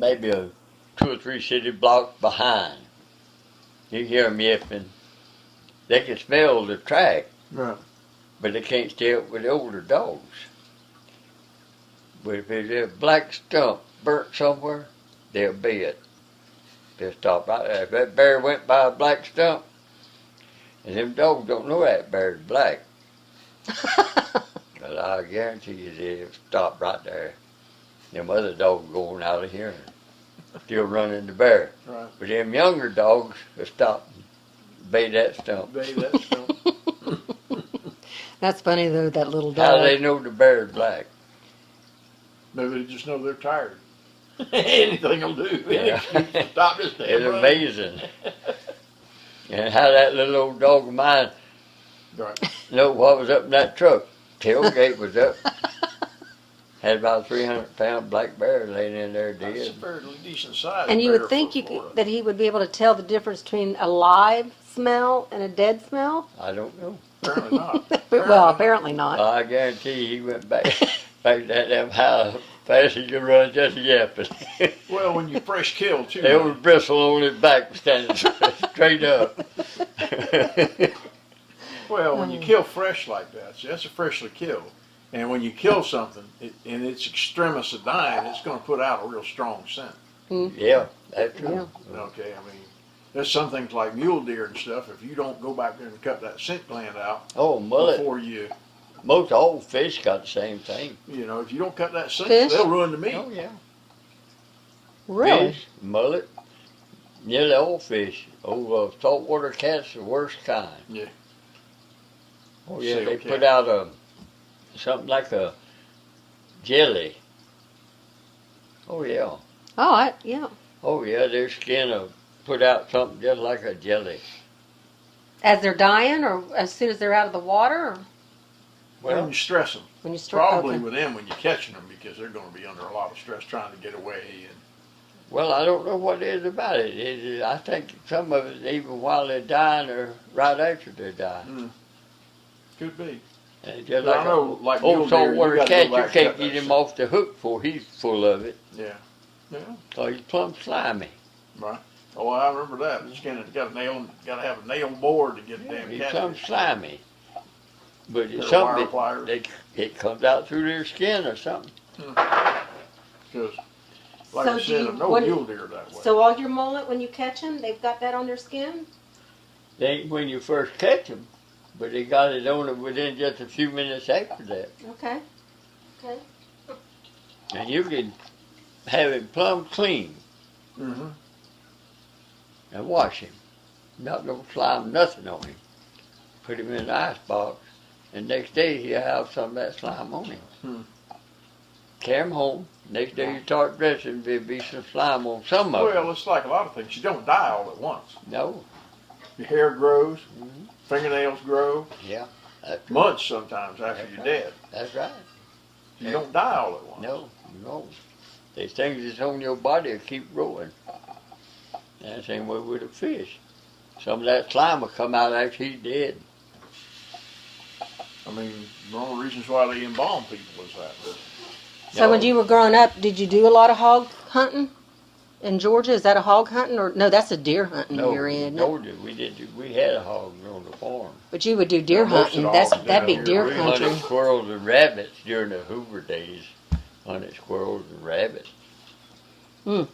maybe 2 or 3 city blocks behind. You hear them yipping. They can smell the track, Right. but they can't stay up with the older dogs. But if there's a black stump burnt somewhere, they'll be it. They'll stop right there. If that bear went by a black stump, and them dogs don't know that bear's black, but I guarantee you they'll stop right there. Them other dogs going out of here and still running the bear. Right. But them younger dogs will stop and bay that stump. Bay that stump. That's funny though, that little How do dog. they know the bear's black? Maybe they just know they're tired. Anything will do. Yeah. Stop this damn It's running. amazing. And how that little old dog of mine Right. know what was up in that truck. Tailgate was up. Had about 300-pound black bear laying in there That's a dead. fairly decent size. And you bear would think for you could, Florida. that he would be able to tell the difference between a live smell and a dead smell? I don't know. Apparently not. Well, apparently not. I guarantee he went back to that damn house fast as he could run, just yapping. Well, when you fresh kill too. There was bristle on his back standing straight up. Well, when you kill fresh like that, see, that's a freshly killed. And when you kill something and it's extremis of dying, it's going to put out a real strong scent. Yeah, that's true. Yeah. Okay, I mean, there's some things like mule deer and stuff. If you don't go back there and cut that scent gland out Oh, mullet. before you, Most all fish got the same thing. if you don't cut that scent, Fish? they'll ruin the meat. Oh, yeah. Really? Fish, mullet, nearly all fish. Saltwater cat's the worst kind. Yeah. Oh, yeah, Sail they cat. put out something like a jelly. Oh, yeah. Oh, yeah. Oh, yeah, their skin will put out something just like a jelly. As they're dying, or as soon as they're out of the water, or When Well, you stress them, when you start? probably Okay. with them when you're catching them because they're going to be under a lot of stress trying to get away. And well, I don't know what it is about it. I think some of it, even while they're dying or right after they die. could be. And just But like I know, like old mule deer, saltwater you gotta cat, go you back can't and cut get that him off the hook before he's full of it. Yeah. Yeah. So he's plumb slimy. Right. Oh, I remember that. Just got to have a nail board to get the damn He's cat. plumb slimy. But They're it's wire something pliers. it comes out through their skin or something. Because, like So I do said, you- I know what- mule deer that way. So all your mullet, when you catch them, they've got that on their skin? They ain't when you first catch them, but they got it on it within just a few minutes after that. Okay. Okay. And you can have him plumb clean Mm-hmm. and wash him. Not no slime, nothing on him. Put him in an ice box, and next day he'll have some of that slime on him. Carry him home. Next day you start dressing, there'll be some slime on some of them. Well, it's like a lot of things. You don't die all at once. No, Your hair grows, Mhm. fingernails grow, yeah, that's, months sometimes after That's you're right. dead. that's right. You don't die all at once. No, no. There's things that's on your body that keep growing. And the same way with a fish. Some of that slime will come out after he's dead. I mean, one of the reasons why they embalm people is that. But So when No. you were growing up, did you do a lot of hog hunting in Georgia? Is that a hog hunting, or no? That's a deer hunting No, you're in. in Georgia, we had a hog on the farm. But you would do deer Most of hunting. the hogs That'd be down deer here, We country. hunted squirrels and rabbits during the Hoover days. Hunted squirrels and rabbits. yeah,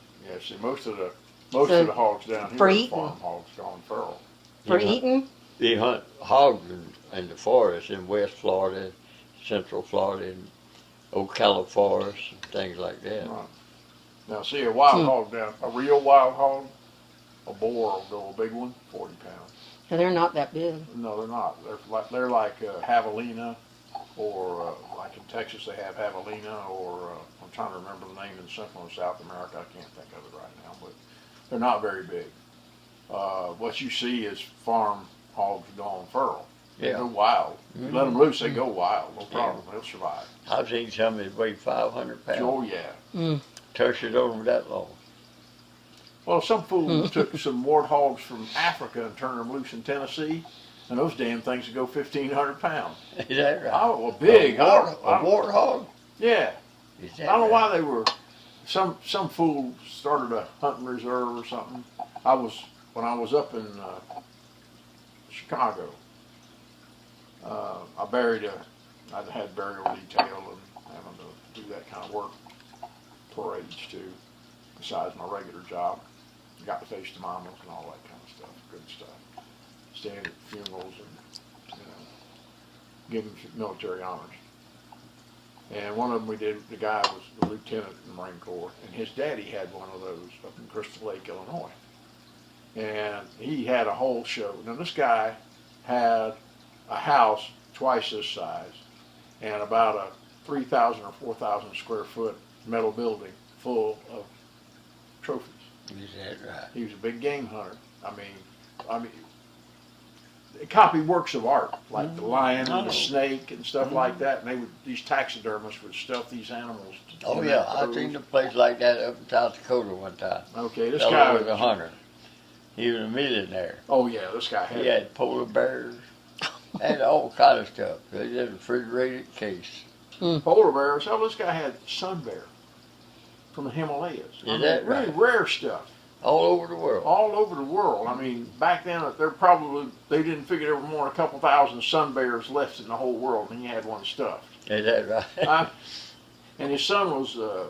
see, most of the So, hogs down here for are eating? farm hogs gone feral. For You hunt- eating? They hunt hogs in the forest in West Florida, Central Florida, and Ocala Forest, and things like that. Right. Now, see, a wild hog down, a real wild hog, a boar will go, a big one, 40 pounds. No, they're not that big. No, they're not. They're like javelina, or like in Texas they have javelina, or I'm trying to remember the name in Central and South America. I can't think of it right now, but they're not very big. What you see is farm hogs gone feral. They Yeah. go wild. You let them loose, they go wild. No problem. They'll survive. I've seen some that weigh 500 pounds. Oh yeah. Tush it over that long. Well, some fool took some warthogs from Africa and turned them loose in Tennessee, and those damn things would go 1,500 pounds. Is that right? Oh, well, big. A warthog? Yeah. Is I that don't know right? why they were some fool started a hunting reserve or something. When I was up in Chicago, I had burial detail and having to do that kind of work, parades too, besides my regular job. Got to face the mamas and all that kind of stuff, good stuff. Stand at funerals and, giving military honors. And one of them we did, the guy was a lieutenant in the Marine Corps, and his daddy had one of those up in Crystal Lake, Illinois. And he had a whole show. Now this guy had a house twice this size and about a 3,000 or 4,000 square foot metal building full of trophies. Is that right? He was a big game hunter. I mean, they copied works of art, like the lion and the snake and stuff like that. And these taxidermists would stuff these animals. Oh yeah, I seen a place like that up in South Dakota one time. Okay, this Fellow guy was a hunter. He was a millionaire. Oh yeah, this guy He had polar bears, had all kind of stuff. They had a refrigerated case. polar bears. Oh, this guy had sun bear from the Himalayas. Is that really right? rare stuff. All over the world. All over the world. I mean, back then they didn't figure there were more than a couple thousand sun bears left in the whole world, and he had one stuffed. Is that right? And his son was a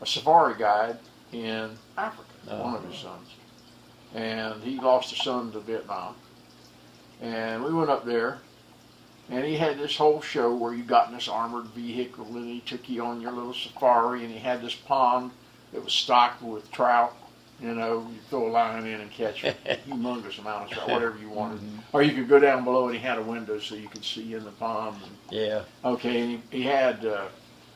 safari guide in Africa, one of his sons. And he lost a son to Vietnam. And we went up there, and he had this whole show where you got in this armored vehicle, and he took you on your little safari, and he had this pond that was stocked with trout. You throw a line in and catch a humongous amount of trout, whatever you wanted. Or you could go down below, and he had a window so you could see in the pond. Yeah. Okay, and he had,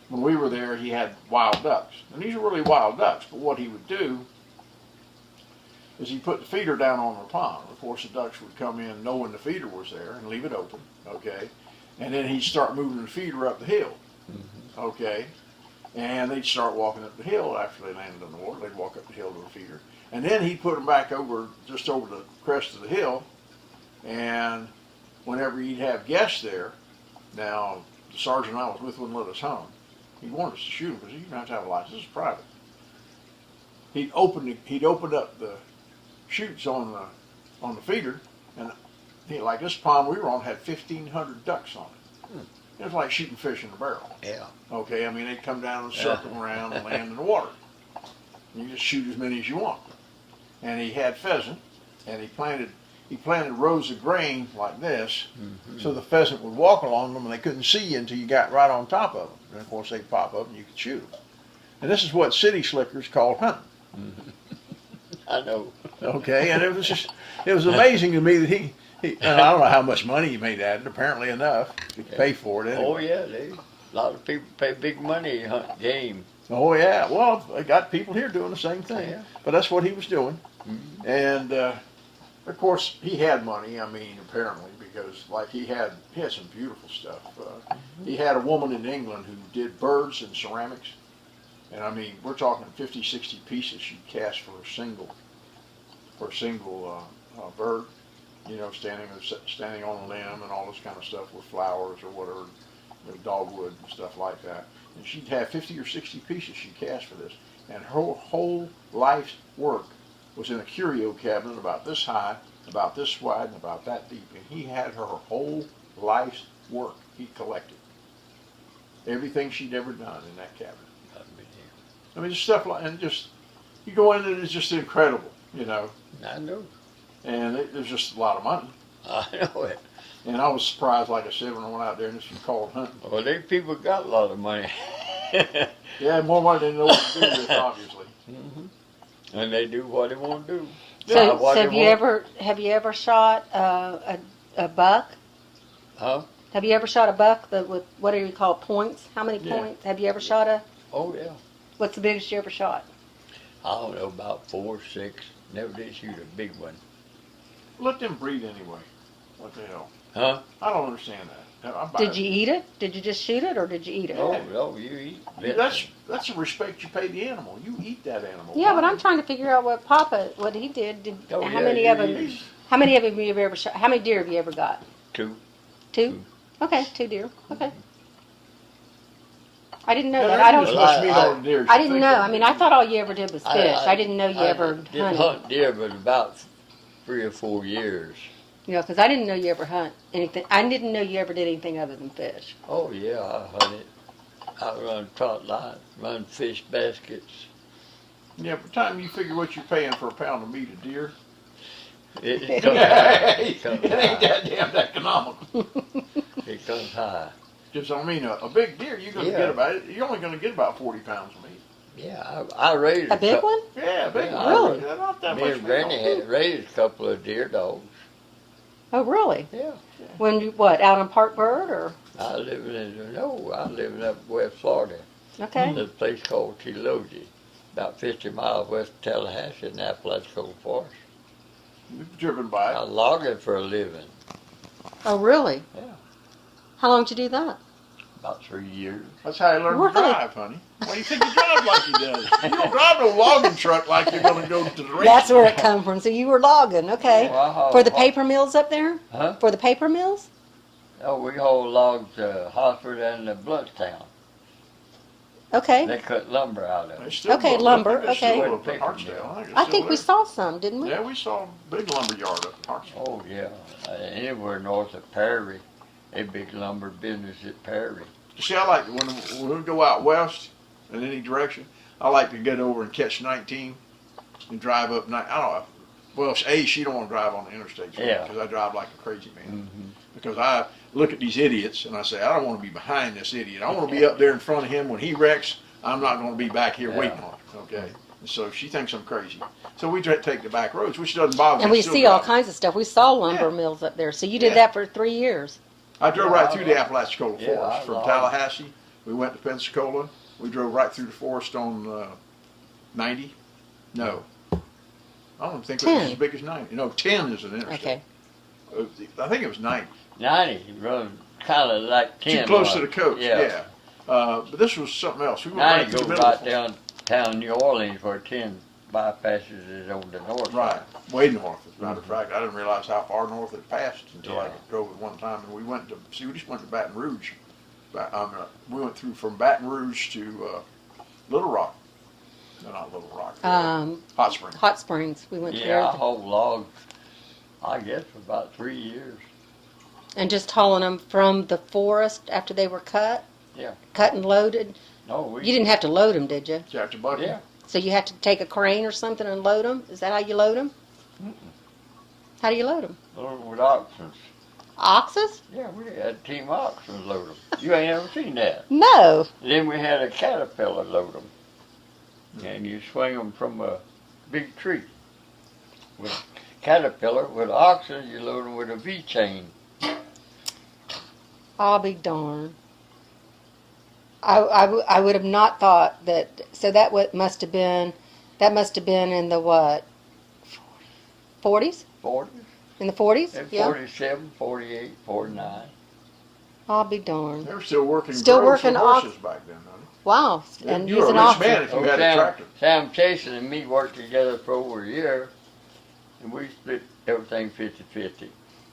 when we were there, he had wild ducks. And these are really wild ducks, but what he would do is he put the feeder down on the pond. Of course, the ducks would come in knowing the feeder was there and leave it open, okay? And then he'd start moving the feeder up the hill, okay? And they'd start walking up the hill after they landed on the water. They'd walk up the hill to the feeder. And then he'd put them back just over the crest of the hill. And whenever he'd have guests there, now the sergeant I was with wouldn't let us hunt them. He wanted us to shoot them because you didn't have to have a license. This is private. He'd open up the chutes on the feeder, and like this pond we were on had 1,500 ducks on it. It was like shooting fish in a barrel. Yeah. Okay, I mean they'd come down and circle around and land in the water. You just shoot as many as you want. And he had pheasant, and he planted rows of grain like this, so the pheasant would walk along them and they couldn't see you until you got right on top of them. And of course they'd pop up and you could shoot them. And this is what city slickers call hunting. I know. Okay, and it was amazing to me that he and I don't know how much money he made at it, apparently enough to pay for it anyway. Oh yeah, a lot of people pay big money to hunt game. Oh yeah, well they got people here doing the same thing, Yeah. but that's what he was doing. And of course he had money. I mean, apparently, because like he had some beautiful stuff. He had a woman in England who did birds and ceramics, and I mean we're talking 50, 60 pieces she'd cast for a single bird. Standing on a limb and all this kind of stuff with flowers or whatever, dogwood and stuff like that. And she'd have 50 or 60 pieces she'd cast for this. And her whole life's work was in a curio cabinet about this high, about this wide, and about that deep. And he had her whole life's work. He collected everything she'd ever done in that cabinet. I mean, just stuff like, and just, you go in and it's just incredible, I know. And there's just a lot of money. I know it. And I was surprised, like I said, when I went out there and this was called hunting. Well, these people got a lot of money. Yeah, more money than they know what to do with, obviously. And they do what they want to do. So What have they you want. ever shot a buck? Huh? Have you ever shot a buck with what do you call points? How many Yeah. points? Have you ever shot Oh yeah. what's the biggest you ever shot? I don't know, about 4, 6. Never did shoot a big one. Let them breed anyway. What the hell? Huh? I don't understand that. Did you eat it? Did you just shoot it, or did you eat it? Oh, you eat. That's the respect you pay the animal. You eat that animal. Yeah, but I'm trying to figure out what he did. Oh, How yeah, many you of them? eat. How many of them have you ever shot? How many deer have you ever got? 2. 2? Okay, 2 deer. Okay. I didn't know Yeah, that. there I ain't don't. as much meat on the deer as you I didn't think know. there I mean, is. I thought all you ever did was fish. I didn't know you ever didn't hunted. hunt deer but about 3 or 4 years. You know, because I didn't know you ever hunt anything. I didn't know you ever did anything other than fish. Oh yeah, I hunted. I run trot lines, run fish baskets. Yeah, by the time you figure what you're paying for a pound of meat of deer, It comes high. It comes it ain't high. that damn economical. It comes high. Just, I mean, a big deer, you're gonna Yeah. get about, you're only gonna get about 40 pounds of meat. Yeah, I raised A big one? Yeah, a big Yeah, one. Really? Yeah, not that Me much and meat Granny on it. had raised a couple of deer dogs. Oh, really? Yeah. When you, what, out on Park Bird or? I living up West Florida. Okay. There's a place called Telogy, about 50 miles west of Tallahassee in the Apalachicola Forest. You've driven by I it. log it for a living. Oh, really? Yeah. How long did you do that? About 3 years. That's how you learn Really? to drive, honey. Why do you think you drive like he does? You don't drive no logging truck like you're gonna go to the race. That's where it come from. So you were logging, okay? Well, I haul- For the paper mills up there? Huh? For the paper mills? Oh, we haul logs to Hartford and to Bluntstown. Okay. They cut lumber out of They it. still Okay, go- lumber, I think they okay. still up at Hartsdale. it's I still think we there. saw some, didn't we? Yeah, we saw a big lumber yard up at Hartsdale. Oh, yeah. Anywhere north of Perry. A big lumber business at Perry. You see, I like when we go out west in any direction. I like to get over and catch 19 and drive up. I don't know. Well, she don't want to drive on the interstate Yeah. because I drive like a crazy man. Mm-hmm. Because I look at these idiots and I say, I don't want to be behind this idiot. I want to be up there in front of him when he wrecks. I'm not going to be back here Yeah. waiting on him. Okay. And so she thinks I'm crazy. So we take the back roads, which doesn't bother me. And we Still see all drive. kinds of stuff. We saw lumber Yeah. mills up there. So you did Yeah. that for 3 years. I drove Yeah, right I through the love- Apalachicola Yeah, Forest I from love- Tallahassee. We went to Pensacola. We drove right through the forest on 90. No, I don't think it was 10. as big as 90. No, 10 is an interstate. Okay. I think it was 90. 90 run kind of like 10. Too close was. to the coast. Yeah. But this was something else. We went 90 right through goes the middle. right of the forest. downtown New Orleans where 10 bypasses is on the north Right, side. way north. As a matter of fact, I didn't realize how far north it passed until I Yeah. drove it one time. And we just went to Baton Rouge. We went through from Baton Rouge to Little Rock. No, not Little Rock. Hot Springs. Hot Springs. We went Yeah, I there. hauled logs, I guess, for about 3 years. And just hauling them from the forest after they were cut? Yeah. Cut and loaded? No, we. You didn't have to load them, did you? Chapter Bucky. Yeah. So you have to take a crane or something and load them? Is that how you load them? How do you load them? Loaded with oxen. Oxes? Yeah, we had team oxen load them. You ain't ever seen that. No. Then we had a caterpillar load them. And you swing them from a big tree. With caterpillar, with oxen, you load them with a V-chain. I'll be darned. I would have not thought that. So that must have been in the what? 40s? 40s, In the 40s? and Yeah. 47, 48, 49. I'll be darned. They were still working. Still groves with working off- horses back then, honey. Wow. And You were a using rich oxen. man if you had a Sam, tractor. Sam Chasen and me worked together for over a year, and we split everything 50-50.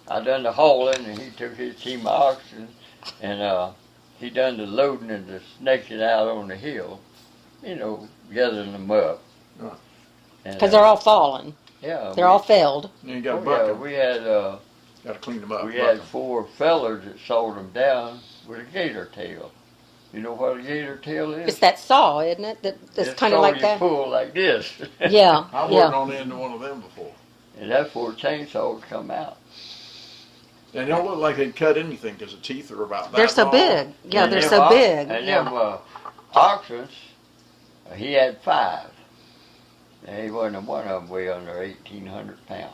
I done the hauling, and he took his team of oxen, and he done the loading and the snaking out on the hill, gathering them up. Right. Because they're all fallen. yeah, They're all felled. And you got a yeah, bucket. we had Got to clean them up. we bucket had 'em. 4 fellers that sawed them down with a gator tail. You know what a gator tail is? It's that saw, isn't it? That's It's kind of saw like you that. pull like this. Yeah. I worked Yeah. on the end of one of them before. And that's where chainsaws come out. And they don't look like they'd cut anything because the teeth are about that They're so long. big. Yeah, And they're them so ox- big. And Yeah. them oxen, he had 5. And he wasn't one of them weigh under 1,800 pounds.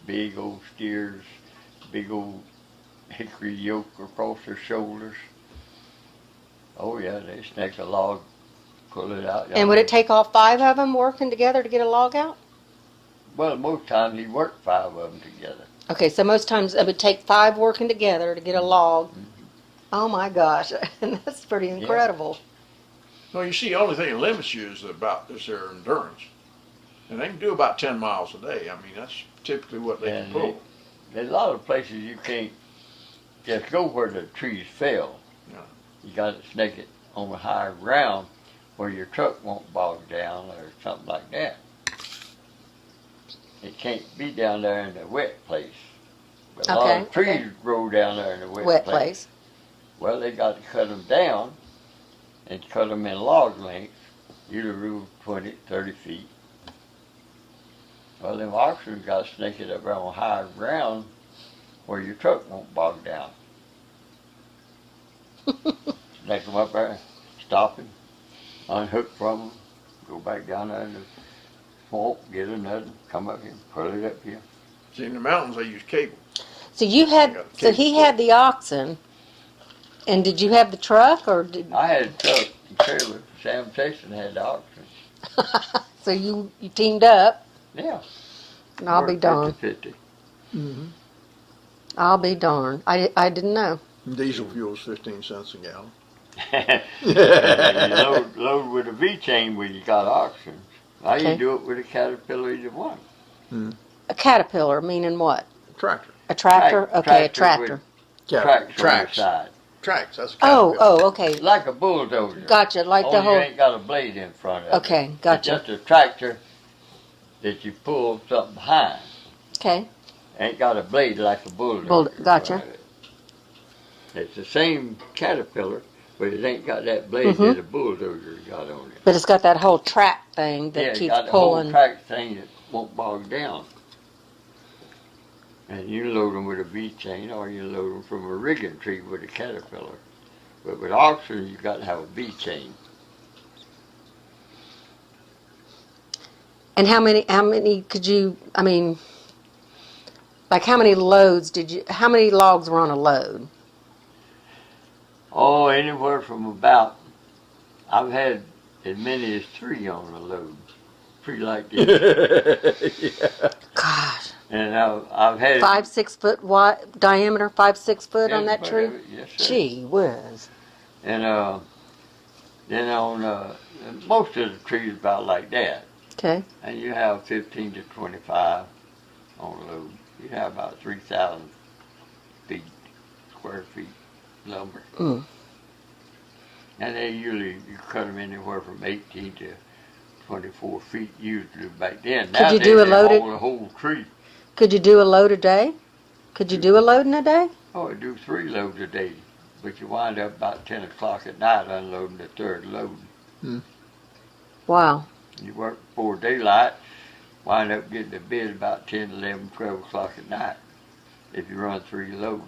Big old steers, big old hickory yoke across their shoulders. Oh yeah, they snake a log, pull it out. And would it take all 5 of them working together to get a log out? Well, most times he worked 5 of them together. Okay, so most times it would take 5 working together to get a log. Mm-hmm. Oh my gosh, that's pretty incredible. Well, you see, the only thing that limits you is their endurance. And they can do about 10 miles a day. I mean, that's typically what they can And pull. There's a lot of places you can't just go where the trees fell. Yeah. You got to snake it on the higher ground where your truck won't bog down or something like that. It can't be down there in the wet place. But a lot of trees grow down there in the wet place. Well, they got to cut them down and cut them in log lengths, usually rule 20, 30 feet. Well, them oxen got to snake it up there on higher ground where your truck won't bog down. Snake them up there, stop him, unhook from them, go back down there in the swamp, get another, come up here, pull it up here. See, in the mountains, they use cable. So you had, so he had the oxen, and did you have the truck, or did? I had a truck and trailer. Sam Jason had the oxen. So you teamed up. Yeah. And I'll be darned. 50-50. Mm-hmm. I'll be darned. I didn't know. Diesel fuel is 15 cents a gallon. You load with a V-chain when you got oxen. Now Okay. you do it with a Caterpillar either one. A Caterpillar, meaning what? Tractor. A tractor? Okay, a Tractor tractor. Tracks on the side. Tracks, that's a Caterpillar. Okay. Like a bulldozer. Gotcha, like the Only whole. you ain't got a blade in front of it. Okay, It's gotcha. just a tractor that you pull something behind. Okay. Ain't got a blade like a bulldozer. in Gotcha. front of it. It's the same Caterpillar, but it ain't got that blade Mhm. that a bulldozer got on it. But it's got that whole track thing that Yeah, it keeps got the pulling. whole track thing that won't bog down. And you load them with a V-chain, or you load them from a rigging tree with a Caterpillar. But with oxen, you got to have a V-chain. And how many could you, I mean, like how many loads how many logs were on a load? Oh, anywhere from about, I've had as many as 3 on a load. 3 like this. Yeah. Gosh. And I've had 5, 6 foot wide, diameter, 5, 6 foot on that tree? Yes, sir. Gee whiz. And then on most of the trees about like that. Okay. And you have 15 to 25 on a load. You have about 3,000 square feet lumber. Mm. And they usually, you cut them anywhere from 18 to 24 feet usually back then. Could you do a Nowadays, they loaded- hold a whole tree. Could you do a load a day? Could you do a load in a day? Oh, I do 3 loads a day. But you wind up about 10 o'clock at night unloading the 3rd load. Wow. You work before daylight, wind up getting to bed about 10, 11, 12 o'clock at night if you run 3 loads.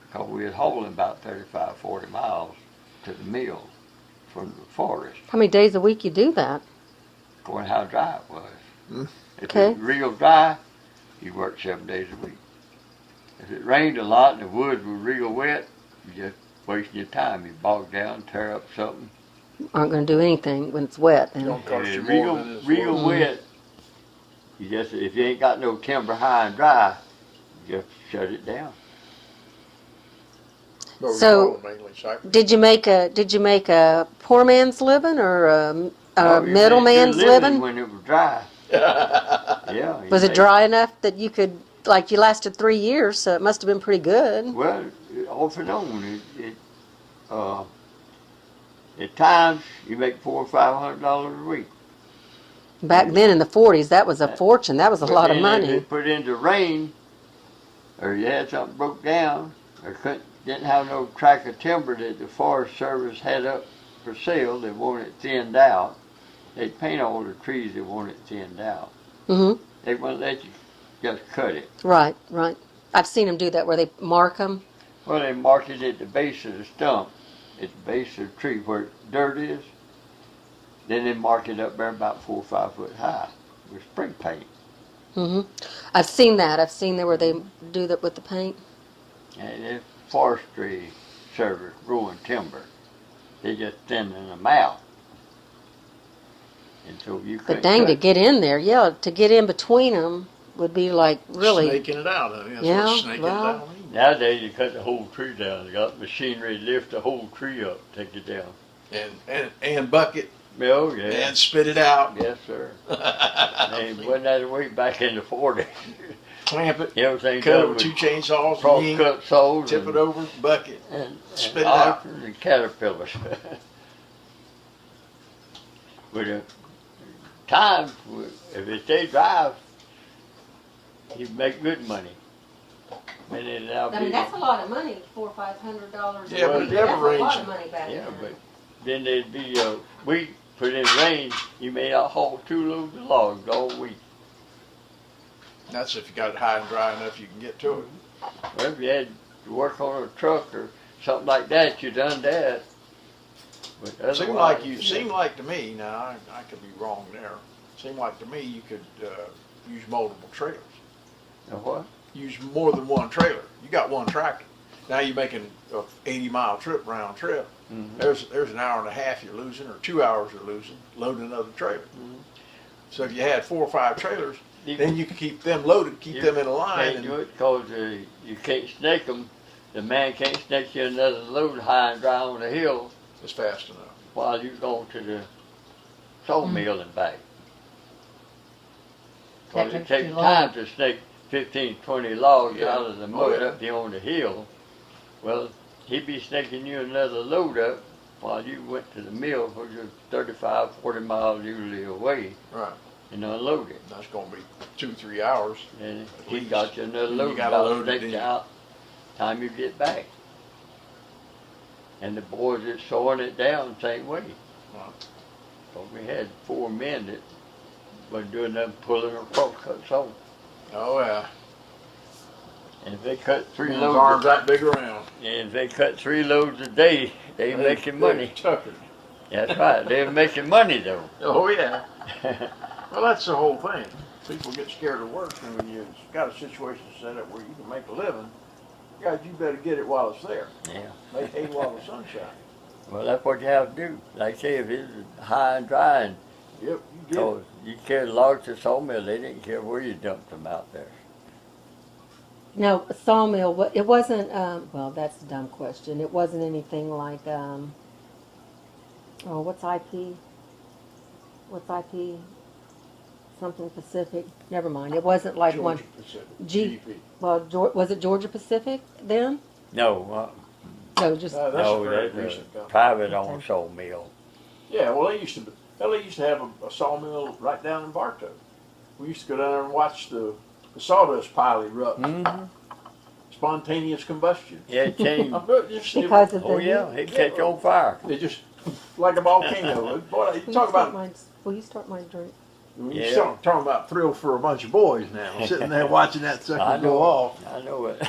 Because we're hauling about 35, 40 miles to the mill from the forest, How many days a week you do that? going how dry it was. If Okay. it's real dry, you work 7 days a week. If it rained a lot and the woods were real wet, you just wasting your time. You bog down, tear up something. Aren't going to do anything when it's wet. Then. Don't If cost it's you more than it's real worth. wet, you just, if you ain't got no timber high and dry, you just shut it down. But we So- call them mainly cypress. Did you make a poor man's living or a Oh, you middleman's made good living? when it was dry. Yeah. you Was it made- dry enough that you could, like, you lasted 3 years, so it must have been pretty good. Well, off and on, at times you make $400 or $500 a week. Back then in the 40s, that was a fortune. That was a But lot of then If money. it put into rain, or you had something broke down, or didn't have no track of timber that the Forest Service had up for sale, they wanted it thinned out. They'd paint all the trees, they want it thinned out. Hmm. They wouldn't let you just cut it. Right, right. I've seen them do that where they mark them. Well, they mark it at the base of the stump, at the base of the tree where dirt is. Then they mark it up there about 4 or 5 foot high with spray paint. Hmm. I've seen that. I've seen there where they do that with the paint. And the Forestry Service growing timber, they just thinning them out. And so you But couldn't dang, cut to get in there, yeah, to get in between them would be like really. Snaking it out. I mean, that's Yeah, what snaking well. it out means. Nowadays, you cut the whole tree down. They got machinery to lift the whole tree up, take it down. And bucket Oh, yeah. and spit it out. Yes, sir. Hey, wasn't that the way back in the 40s? clamp it, Everything cut it done with with two chainsaws, cross yank, cut soles tip it over, bucket. and spit it out. oxen and caterpillars. With the times, if it stay dry, you make good money. And then that'll I mean, be- that's a lot of money, $400 or $500 Yeah, a but week. it never That's a lot rains. of money back yeah, then. but then there'd be a week, put in rain, you may not haul 2 loads of logs all week. That's if you got it high and dry enough you can get to it. Well, if you had to work on a truck or something like that, you done that. But Seemed like to me, now I could be wrong there. Seemed like to me you could use multiple trailers. What? Use more than one trailer. You got one tractor. Now you're making a 80-mile trip round trip. Mm-hmm. There's an hour and a half you're losing, or 2 hours you're losing, loading another trailer. Mhm. So if you had 4 or 5 trailers, You then you could keep them loaded, keep them in a line. can't do it because you can't snake them. The man can't snake you another load high and dry on the hill It's fast enough. while you go to the sawmill and back. That Because it takes takes too long. time to snake 15, 20 logs Yeah. out of the mud yeah. up there on the hill. Well, he'd be snaking you another load up while you went to the mill, which is 35, 40 miles usually away, Right. and unload it. That's going to be 2-3 hours. And At he least. got you another Then you load gotta about load it staked in. out time you get back. And the boys that's sawing it down same way. Right. So we had 4 men that was doing them pulling or cross cut saw. Oh yeah. And if they cut 3 His loads, arms that big around. and if they cut 3 loads a day, they making money. Tuckered. That's right. They're making money though. Oh yeah. Well, that's the whole thing. People get scared of work, and when you've got a situation set up where you can make a living, guys, you better get it while it's there. Yeah. Make hay while the sun's shining. Well, that's what you have to do. Like I say, if it's high and dry, and Yep, you get it. so you carry logs to sawmill, they didn't care where you dumped them out there. No, a sawmill, it wasn't, well, that's a dumb question. It wasn't anything like, what's IP? What's IP? Something Pacific? Never mind. It wasn't like one. Georgia Pacific, G- GP. Well, was it Georgia Pacific then? No, No, just, That's no, a very that's recent a company. private owned sawmill. Yeah, well, they used to have a sawmill right down in Bartow. We used to go down there and watch the sawdust pile erupt. Mm-hmm. Spontaneous combustion. Yeah, it changed. because of the. Oh yeah, it catch on fire. It just like a volcano. Boy, you talk about Will you start my drink? you Yeah. start talking about thrill for a bunch of boys now, sitting there watching that I sucker know. go off. I know it.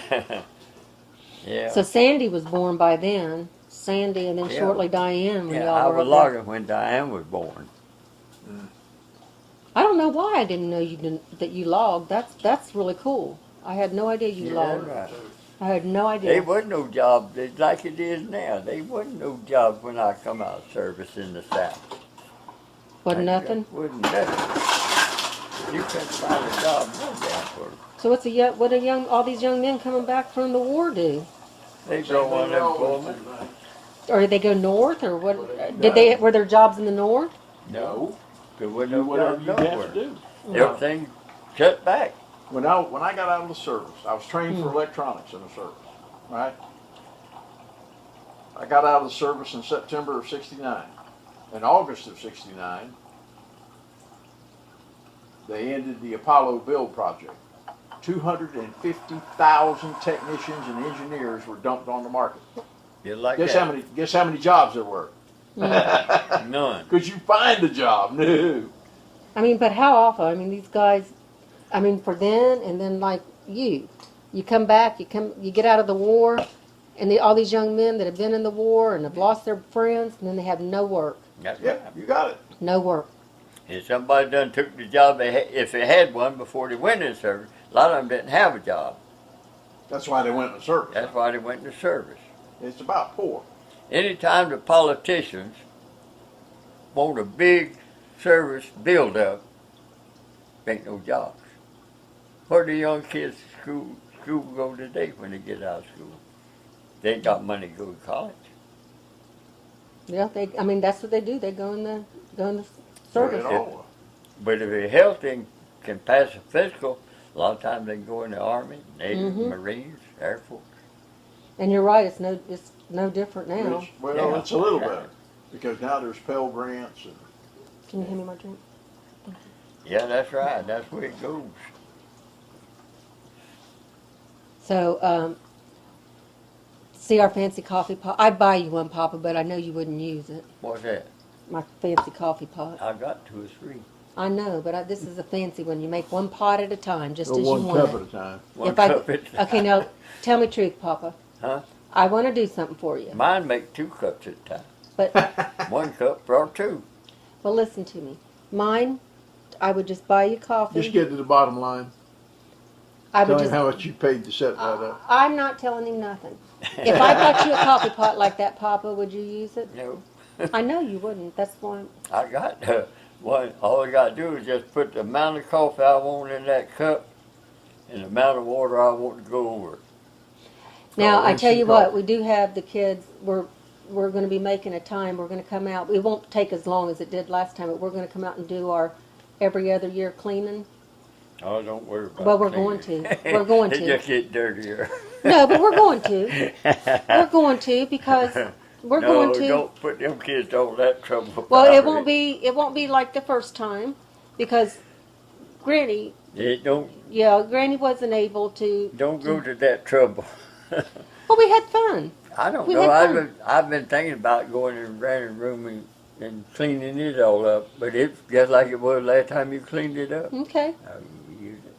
Yeah. So Sandy was born by then. Sandy, and then Yeah. shortly Diane. When Yeah, y'all I were was up there. logging when Diane was born. I don't know why I didn't know you didn't that you logged. That's really cool. I had no idea you Yeah, logged. right. I had no There idea. wasn't no job like it is now. There wasn't no job when I come out of service in the South. Wasn't nothing. Wasn't nothing. You couldn't find a job no damn for. So what do all these young men coming back from the war do? They go on employment. Or did they go north, or what? No. Were there jobs in the north? No, There wasn't do no whatever job you have to nowhere. do. Everything shut back. When I got out of the service, I was trained for electronics in the service, right? I got out of the service in September of '69. In August of '69, they ended the Apollo build project. 250,000 technicians and engineers were dumped on the market. You like Guess that? how many jobs there were? None. Could you find a job? No. I mean, but how awful? I mean, these guys. I mean, for then and then, like you come back, you get out of the war, and all these young men that have been in the war and have lost their friends, and then they have no work, That's right. Yep, you got it. no work. If somebody done took the job, if they had one before they went in service, a lot of them didn't have a job. That's why they went in the service. That's why they went into service. It's about poor. Anytime the politicians want a big service build up, ain't no jobs. Where do young kids school go today when they get out of school? They ain't got money to go to college. Yeah, I mean, that's what they do. They go in the service. It all. But if they're healthy and can pass a physical, A lot of times they can go in the Army, Navy, Mhm. Marines, Air Force. And you're right, it's no different now. Well, it's a little Yeah. better, because now there's Pell Grants and Can you hand me my drink? Yeah, that's right. That's where it goes. So, see our fancy coffee pot? I'd buy you one, Papa, but I know you wouldn't use it. What's that? My fancy coffee pot. I got 2 or 3. I know, but this is a fancy one. You make one pot at a time, just or as you one want cup it. at a time. One If I- cup at a time. Okay, now tell me truth, Papa. Huh? I want to do something for you, Mine make 2 cups at a time. but 1 cup for 2. well, listen to me. Mine, I would just buy you coffee. Just get to the bottom line. I Tell would him just. how much you paid to set that up. I'm not telling him nothing. If I bought you a coffee pot like that, Papa, would you use it? No. I know you wouldn't. That's why. I got one. All I got to do is just put the amount of coffee I want in that cup and the amount of water I want to go over it. Now, Oh, I tell you instant what, coffee. we do have the kids. We're going to be making a time. We're going to come out. It won't take as long as it did last time, but we're going to come out and do our every other year cleaning. Oh, don't worry about it. Well, we're going to. We're going It to. just get dirtier. No, but we're going to. We're going to because we're no, going to. don't put them kids to all that trouble. Well, it Valerie. won't be like the first time because Granny, It don't Granny wasn't able to. go to that trouble. Well, we had fun. I don't We know. had fun. I've been thinking about going in Brandon's room and cleaning it all up, but it's just like it was last time you cleaned it up. Okay. You use it.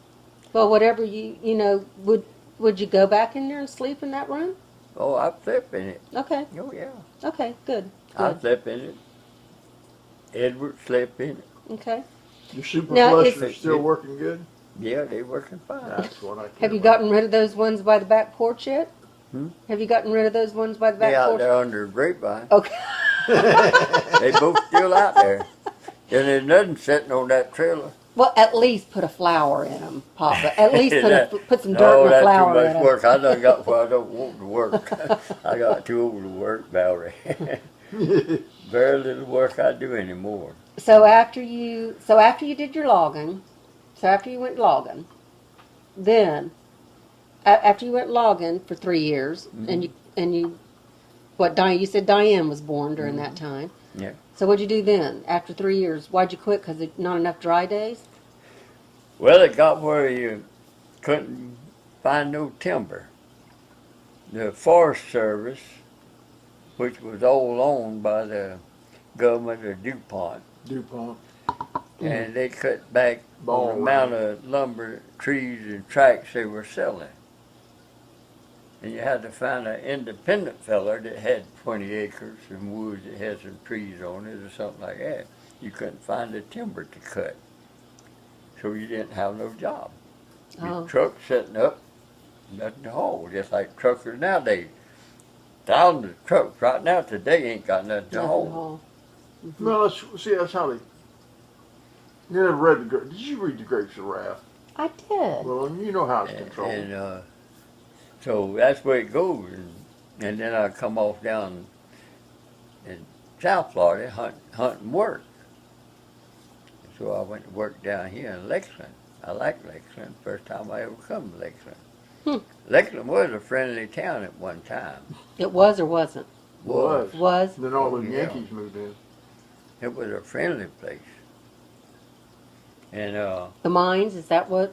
Well, whatever would you go back in there and sleep in that room? Oh, I slept in it. Okay. Oh yeah, Okay. Good. I Good. slept in it. Edward slept in it. Okay. Your super Now, flush it's- is still working good? Yeah, they working fine. That's what I care Have you about. gotten rid of those ones by the back porch yet? Hmm? Have you gotten rid of those ones by the back They out porch? there under the grapevine. Okay. They both still out there. And there's nothing sitting on that trailer. Well, at least put a flower in them, Papa. At least put some dirt No, and a that's flower too in much them. work. I done got where I don't want to work. I got too old to work, Valerie. Very little work I do anymore. So after you did your logging, so after you went logging, then after you went logging for 3 years, Mm-hmm. and you, what Diane? You said Diane was born during that time. Yeah. So what'd you do then? After 3 years, why'd you quit? Because not enough dry days. Well, it got where you couldn't find no timber. The Forest Service, which was all owned by the government of DuPont, DuPont. and they cut back Ball on the amount of lumber, trees, and tracks they were selling. And you had to find an independent feller that had 20 acres and woods that had some trees on it or something like that. You couldn't find the timber to cut. So you didn't have no job. Your Oh. truck setting up, nothing to haul, just like truckers nowadays. Thousands of trucks right now today ain't got nothing to Nothing haul. to haul. Well, let's see, that's how they. You never read did you read The Grapes of Wrath? I did. Well, you know how it's And, controlled. so that's where it goes. And then I come off down in South Florida, hunt and work. So I went to work down here in Lexington. I like Lexington. First time I ever come to Lexington. Lexington was a friendly town at one time. It was or wasn't? Was. Was. Then all the Yeah. Yankees moved in. It was a friendly place. And The mines, is that what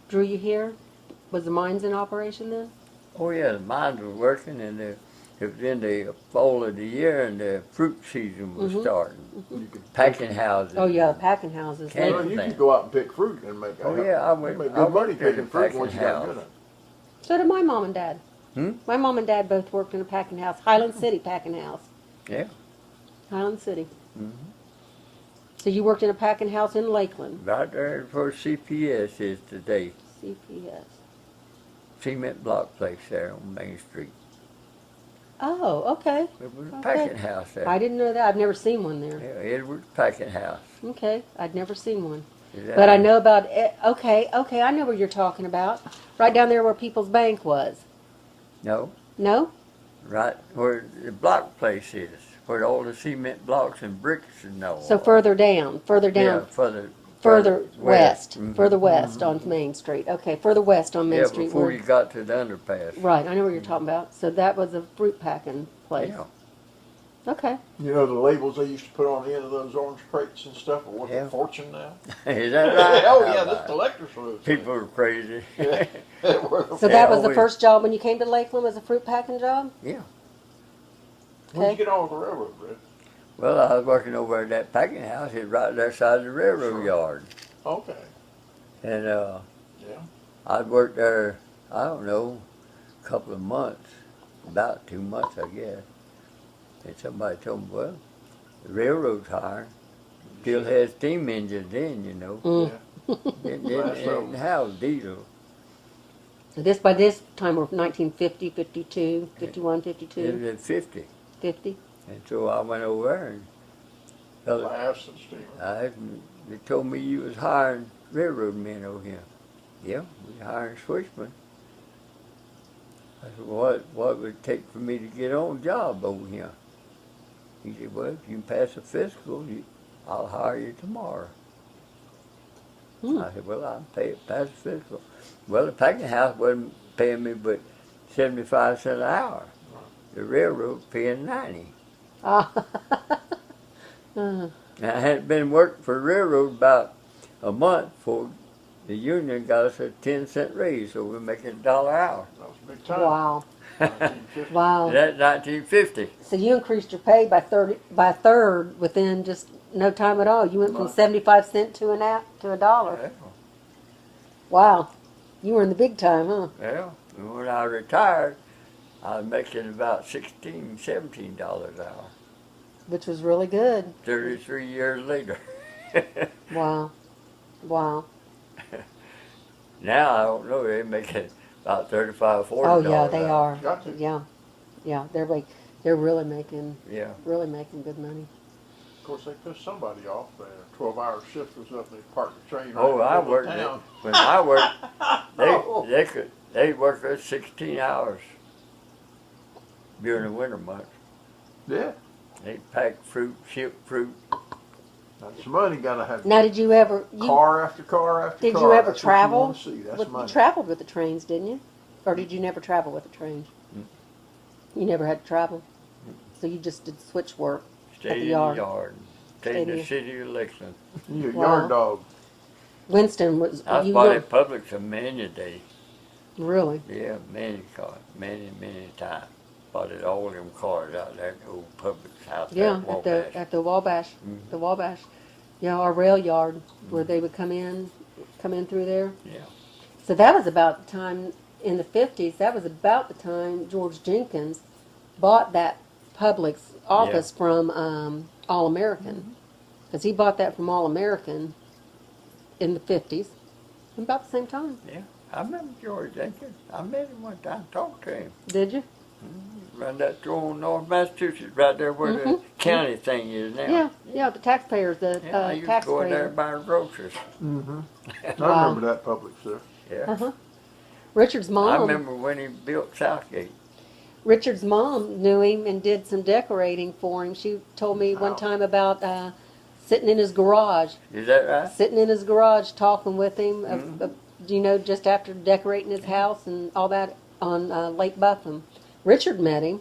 drew you here? Was the mines in operation then? oh yeah, the mines were working, and it was in the fall of the year, and the fruit season was Mhm. starting. You could Packing houses. Oh yeah, the packing houses. Can't- Well, you could go out and pick fruit and make. Oh yeah, I You went. make I good money worked in the picking fruit packing once you got house. good at it. So did my mom and dad. Hmm? My mom and dad both worked in a packing house, Highland City packing house. Yeah. Highland City. Mhm. So you worked in a packing house in Lakeland, Right there where CPS is today. CPS. Cement block place there on Main Street. Oh, okay. It was a Okay. packing house there. I didn't know that. I've never seen one there. Yeah, Edwards Packing House. Okay, I'd never seen one. Is that But I right? know about it. Okay, I know where you're talking about. Right down there where People's Bank was. No, No? right where the block place is, where all the cement blocks and bricks and all. So further down, Yeah, further Further west, Mhm. further west on Main Street. Okay, further west on Main Yeah, Street. before you got to the underpass. Right, I know what you're talking about. So that was a fruit packing place. Yeah. Okay. You know the labels they used to put on the end of those orange crates and stuff are worth Yeah. a fortune now? Is that right? Oh How yeah, about this it? collector's food. People are crazy. Yeah. So that was the always- first job when you came to Lakeland, was a fruit packing job? Yeah. When'd you Okay. get on the railroad, Red? Well, I was working over at that packing house. It's right there side of the railroad Sure. yard. Okay. And Yeah. I'd worked there, I don't know, a couple of months, about 2 months, I guess. And somebody told me, well, the railroad's hiring. Still had steam engines then, you know. Mm. Didn't have diesel. This by this time we're 1950, 52, 51, It 52, was at 50. 50. And so I went over there and fella, Last and steamer. they told me you was hiring railroad men over here. Yeah, we hiring switchmen. I said, what would it take for me to get on job over here? He said, well, if you can pass a physical, I'll hire you tomorrow. Hmm. I said, well, I'll pass a physical. Well, the packing house wasn't paying me but 75 cents an hour. The railroad paying 90. Ah. And I hadn't been working for the railroad about a month before the union got us a 10-cent raise, so we're making $1 an hour. That was a big time. Wow. 1950. Wow. That's 1950. So you increased your pay by a third within just no time at all. You went from Right. 75 cents to a dollar. Yeah, Wow. You were in the big time, huh? yeah. And when I retired, I was making about $16, $17 an hour. Which was really good. 33 years later. Wow. Wow. Now I don't know. They're making about $35, $40. Oh yeah, they an hour. are. Got to. Yeah. Yeah, they're really making Yeah. good money. Of course, they pissed somebody off there. 12-hour shift was up. They parked the train. Oh, right I in the worked middle of it. When I worked, Oh. they work us 16 hours during the winter months. Yeah, They pack fruit, ship fruit. that's money. Gotta have Now, did you ever car after car after did car. you ever That's travel? What you want to see. That's you money. traveled with the trains, didn't you? Or did you never travel with the trains? You never had to travel, so you just did switch work. Stayed At the in yard. the yard. Stayed Stayed in in the the- city of Lexington. You a Wow. yard dog. Winston was I you bought were, at Publix a many day. really? Yeah, many cars, many times. Bought it all them cars out there at the old Publix house there Yeah, at Wabash. at the Wabash, Mhm. the Wabash. Yeah, our rail yard where they would come in through there. Yeah. So that was about the time in the 50s. That was about the time George Jenkins bought that Publix office from All American, because he bought that from All American in the 50s, about the same time. Yeah. I remember George Jenkins. I met him one time, talked to him. Did you? Around that through on North Massachusetts, right there where the county thing is now. Yeah, yeah. The taxpayers, the Yeah, I used to go in there and taxpayers. buy groceries. Mm-hmm. I Wow. remember that public stuff. Yeah. Uh-huh. Richard's I mom. remember when he built Southgate. Richard's mom knew him and did some decorating for him. She told me one Wow. time about sitting in his garage, Is that right? sitting in his garage talking with him. Mhm. You know, just after decorating his house and all that on Lake Buffum. Richard met him.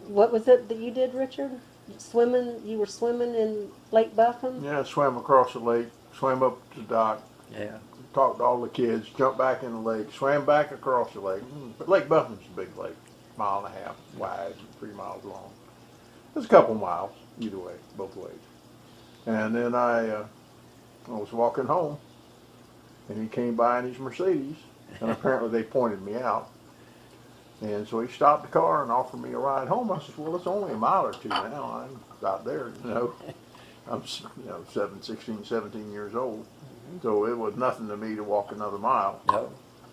What was it that you did, Richard? Swimming? You were swimming in Lake Buffum? Yeah, swam across the lake, swam up to the dock, Yeah. talked to all the kids, jumped back in the lake, swam back across the lake. But Lake Buffum's a big lake, 1.5 miles wide, 3 miles long. It's a couple miles either way, both ways. And then I was walking home, and he came by in his Mercedes, and apparently they pointed me out. And so he stopped the car and offered me a ride home. I said, well, it's only a mile or two now. I'm out there, you know. I'm 16, 17 years old. So it was nothing to me to walk another mile. No.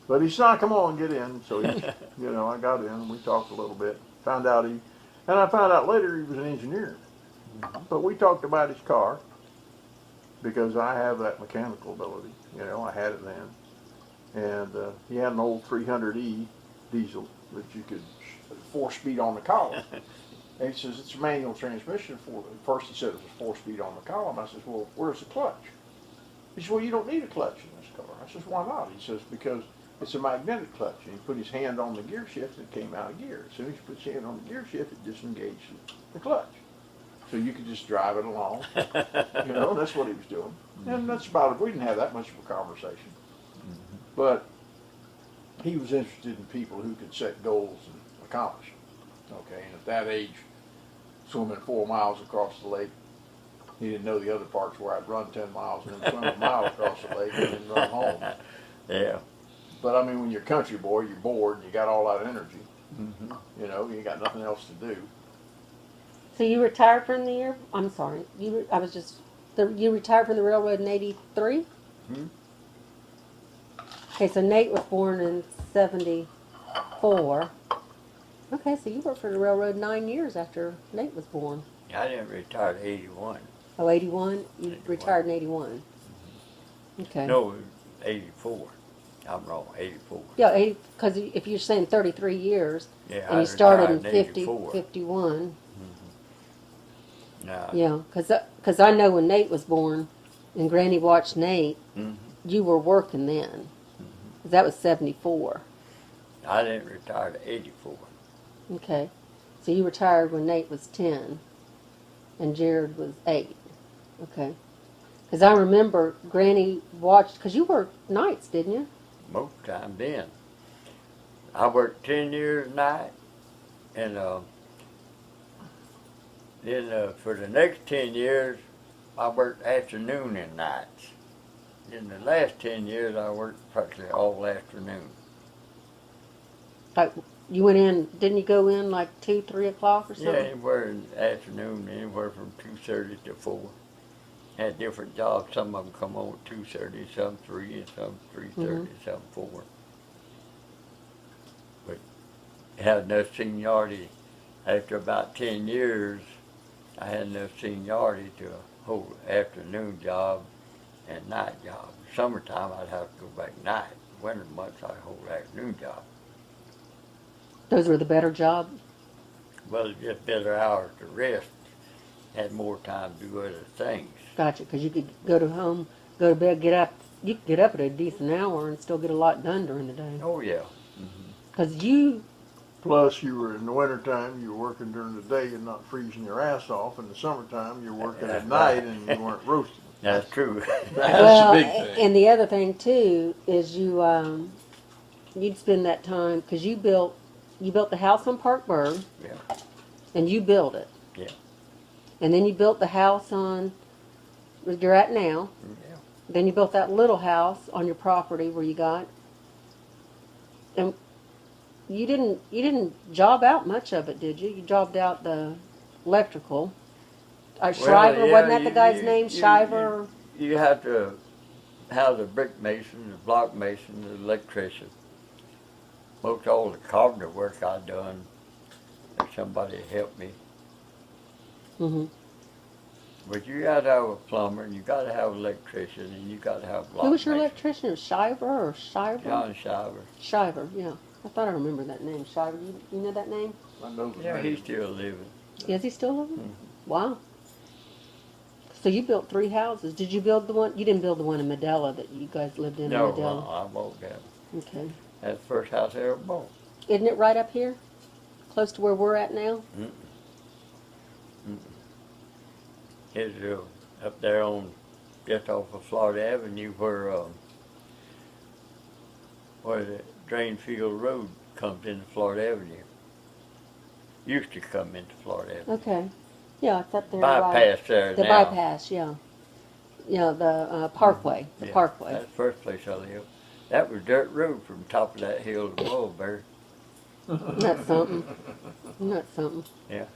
But he said, come on, get in. So, he, I got in and we talked a little bit. I found out later he was an engineer. But we talked about his car because I have that mechanical ability. I had it then. And he had an old 300E diesel that you could 4-speed on the column. And he says, it's a manual transmission. First he said it was 4-speed on the column. I said, well, where's the clutch? He says, well, you don't need a clutch in this car. I says, why not? He says, because it's a magnetic clutch. And he put his hand on the gear shift and it came out of gear. As soon as he puts his hand on the gear shift, it disengaged the clutch. So you could just drive it along. You know, that's what he was doing. And that's about it. We didn't have that much of a conversation. But he was interested in people who could set goals and accomplish them. Okay, and at that age, swimming 4 miles across the lake, he didn't know the other parts where I'd run 10 miles and then swim a mile across the lake and then run home. Yeah. But I mean, when you're a country boy, you're bored and you got all that energy. You know, you got nothing else to do. So you retired from the year? I'm sorry. You retired from the railroad in '83? Hmm. Okay, so Nate was born in '74. Okay, so you worked for the railroad 9 years after Nate was born. I didn't retire at 81. Oh, 81? You 81. retired in 81. Okay. No, 84. I'm wrong, 84. Yeah, because if you're saying 33 years, Yeah, and I you started in retired 50, 84. 51. No. Yeah, because I know when Nate was born and Granny watched Nate, you were working then. 'Cause that was 74. I didn't retire at 84. Okay. So you retired when Nate was 10 and Jared was 8. Okay. Because I remember Granny watched, because you worked nights, didn't you? Most time then. I worked 10 years night, and then for the next 10 years, I worked afternoon and nights. In the last 10 years, I worked practically all afternoon. Like, you went in, didn't you go in like 2, 3 o'clock or Yeah, something? anywhere in the afternoon, anywhere from 2:30 to 4. Had different jobs. Some of them come on at 2:30, some 3, and some 3:30, some 4. But had enough seniority. After about 10 years, I had enough seniority to hold afternoon job and night job. Summertime, I'd have to go back night. Winter months, I'd hold afternoon job. Those were the better jobs? Well, just better hours to rest. Had more time to do other things. Gotcha, because you could go to bed, get up. You could get up at a decent hour and still get a lot done during the day. Oh, yeah. Because you, Plus, you were in the wintertime, you were working during the day and not freezing your ass off. In the summertime, you're working at night and you weren't roasting. That's true. well, and the other thing too is you'd spend that time, because you built the house on Parkburg. Yeah. And you built it. Yeah. And then you built the house on where you're at now. Yeah. Then you built that little house on your property where you got. And you didn't job out much of it, did you? You jobbed out the electrical. Shiver, yeah, wasn't that the guy's name? Shiver? You have to have the brick mason, the block mason, the electrician. Most all the carpenter work I done, if somebody helped me. Mm-hmm. But you got to have a plumber, and you got to have an electrician, and you got to have a block Who was your mason. electrician? Was Shiver or Shiver? John Shiver. Shiver, yeah. I thought I remember that name. Shiver, you know that name? I know the Yeah, name. he's still living. Is he still living? Mm-hmm. Wow. So you built 3 houses. Did you build the one? You didn't build the one in Medela that you guys lived in No, Medela. I won't have. Okay. That's the first house I ever bought. Isn't it right up here? Close to where we're at now? It's up there on just off of Florida Avenue where the Drainfield Road comes into Florida Avenue. Used to come into Florida Avenue. Okay. Yeah, it's up there. Bypass right. there The now. bypass, yeah. Yeah, the Parkway. The Yeah, Parkway. That's the first place I lived. That was dirt road from top of that hill to Bullberry. Isn't that something? Isn't that something? Yeah.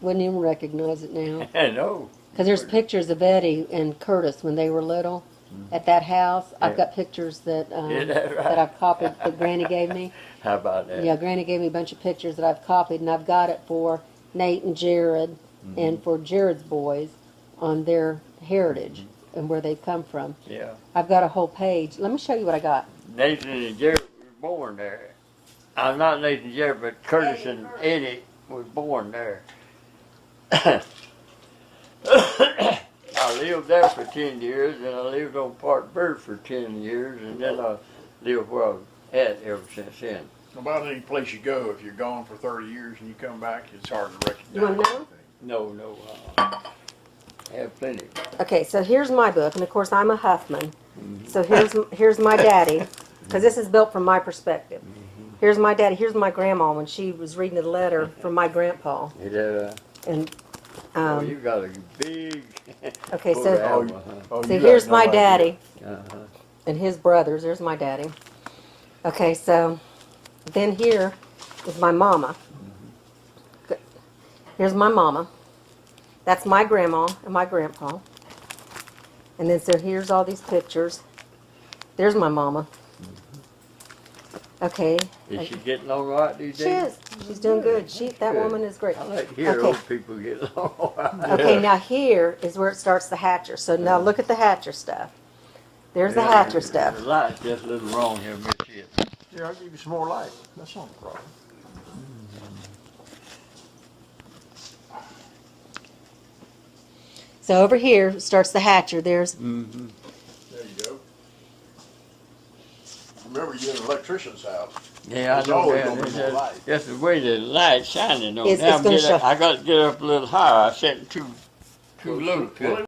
Wouldn't even recognize it now. I know. Because there's pictures of Eddie and Curtis when they were little at that house. I've Yeah. got pictures that Is that right? that I've copied that Granny gave me. How about that? Yeah, Granny gave me a bunch of pictures that I've copied, and I've got it for Nate and Jared and for Jared's boys on their heritage and where they've come from. Yeah. I've got a whole page. Let me show you what I got. Nathan and Jared were born there. I'm not Nathan and Jared, but Curtis and Eddie was born there. I I lived there for 10 years, and I lived on Park Bird for 10 years, and then I lived where I was at ever since then. About any place you go, if you're gone for 30 years and you come back, it's hard to recognize. You wanna know? anything. No, I have plenty. Okay, so here's my book, and of course I'm a Huffman. So here's my daddy, because this is built from my perspective. Here's my daddy. Here's my grandma when she was reading a letter from my grandpa. And You got a big. okay, full so album, huh? Oh, so you here's got no my idea. daddy Uh-huh. and his brothers. There's my daddy. Okay, so then here is my mama. Good. Here's my mama. That's my grandma and my grandpa. And then so here's all these pictures. There's my mama. Okay. Is she getting along all right these She days? is. She's doing good. That Good. woman is great. I like to hear Okay. old people get along all right. Okay, now here is where it starts the Hatcher. So now look at the Hatcher stuff. There's the Hatcher stuff. The light's just a little wrong here, Miss Shit. Yeah, I'll give you some more light. That's not a problem. So over here starts the Hatcher. There's Mm-hmm. There you go. Remember, you're in an electrician's house. Yeah, I There's know always that. gonna be It's more just- light. Just the way the light's shining on. It's Now I'm gonna getting- show. I got to get up a little higher. I set it too low. Well,